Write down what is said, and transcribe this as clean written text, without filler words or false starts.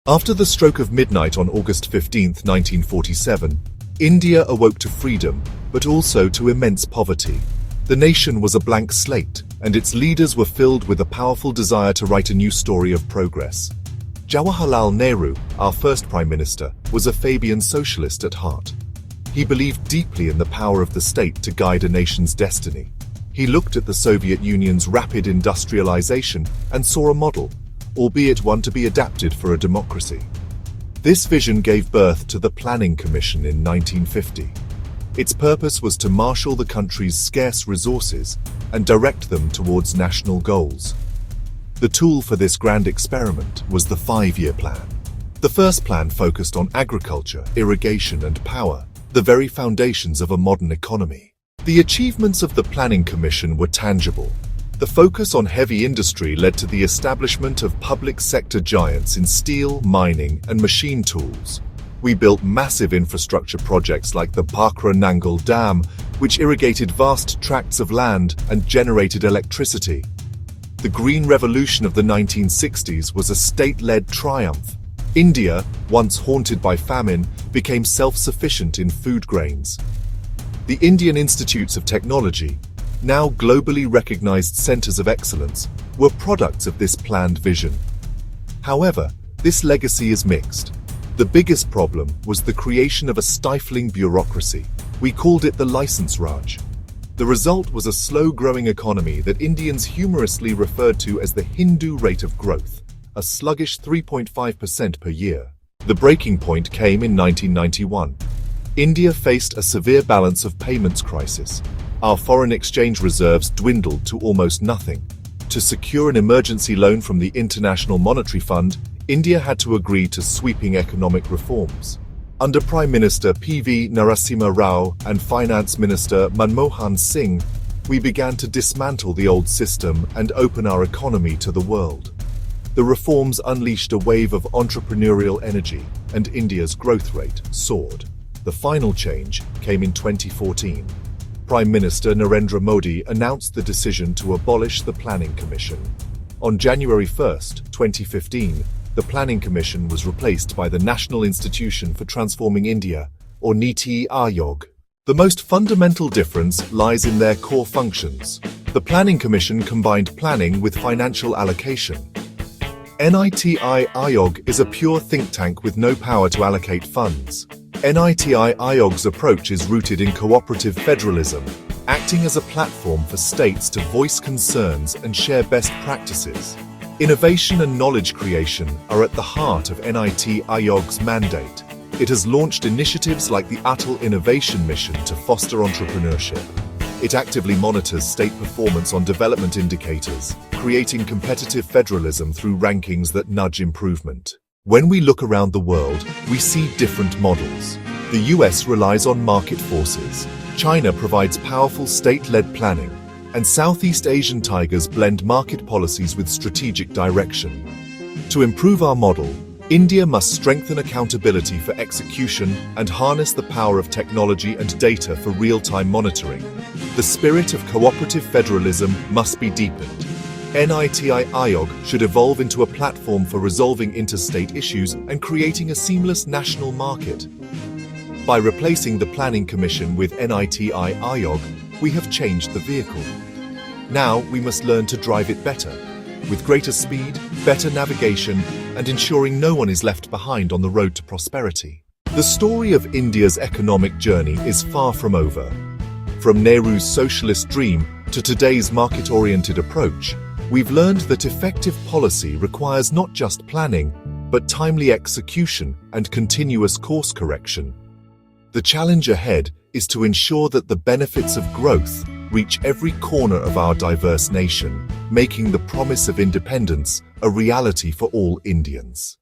After the stroke of midnight on August 15, 1947, India awoke to freedom, but also to immense poverty. The nation was a blank slate, and its leaders were filled with a powerful desire to write a new story of progress. Jawaharlal Nehru, our first Prime Minister, was a Fabian socialist at heart. He believed deeply in the power of the state to guide a nation's destiny. He looked at the Soviet Union's rapid industrialization and saw a model, albeit one to be adapted for a democracy. This vision gave birth to the Planning Commission in 1950. Its purpose was to marshal the country's scarce resources and direct them towards national goals. The tool for this grand experiment was the 5-year plan. The first plan focused on agriculture, irrigation and power, the very foundations of a modern economy. The achievements of the Planning Commission were tangible. The focus on heavy industry led to the establishment of public sector giants in steel, mining, and machine tools. We built massive infrastructure projects like the Bhakra Nangal Dam, which irrigated vast tracts of land and generated electricity. The Green Revolution of the 1960s was a state-led triumph. India, once haunted by famine, became self-sufficient in food grains. The Indian Institutes of Technology, now globally recognized centers of excellence, were products of this planned vision. However, this legacy is mixed. The biggest problem was the creation of a stifling bureaucracy. We called it the license Raj. The result was a slow-growing economy that Indians humorously referred to as the Hindu rate of growth, a sluggish 3.5% per year. The breaking point came in 1991. India faced a severe balance of payments crisis. Our foreign exchange reserves dwindled to almost nothing. To secure an emergency loan from the International Monetary Fund, India had to agree to sweeping economic reforms. Under Prime Minister P.V. Narasimha Rao and Finance Minister Manmohan Singh, we began to dismantle the old system and open our economy to the world. The reforms unleashed a wave of entrepreneurial energy, and India's growth rate soared. The final change came in 2014. Prime Minister Narendra Modi announced the decision to abolish the Planning Commission. On January 1, 2015, the Planning Commission was replaced by the National Institution for Transforming India, or Niti Ayog. The most fundamental difference lies in their core functions. The Planning Commission combined planning with financial allocation. NITI Ayog is a pure think tank with no power to allocate funds. NITI Ayog's approach is rooted in cooperative federalism, acting as a platform for states to voice concerns and share best practices. Innovation and knowledge creation are at the heart of NITI Ayog's mandate. It has launched initiatives like the Atal Innovation Mission to foster entrepreneurship. It actively monitors state performance on development indicators, creating competitive federalism through rankings that nudge improvement. When we look around the world, we see different models. The US relies on market forces, China provides powerful state-led planning, and Southeast Asian tigers blend market policies with strategic direction. To improve our model, India must strengthen accountability for execution and harness the power of technology and data for real-time monitoring. The spirit of cooperative federalism must be deepened. NITI Ayog should evolve into a platform for resolving interstate issues and creating a seamless national market. By replacing the Planning Commission with NITI Ayog, we have changed the vehicle. Now we must learn to drive it better, with greater speed, better navigation, and ensuring no one is left behind on the road to prosperity. The story of India's economic journey is far from over. From Nehru's socialist dream to today's market-oriented approach, we've learned that effective policy requires not just planning, but timely execution and continuous course correction. The challenge ahead is to ensure that the benefits of growth reach every corner of our diverse nation, making the promise of independence a reality for all Indians.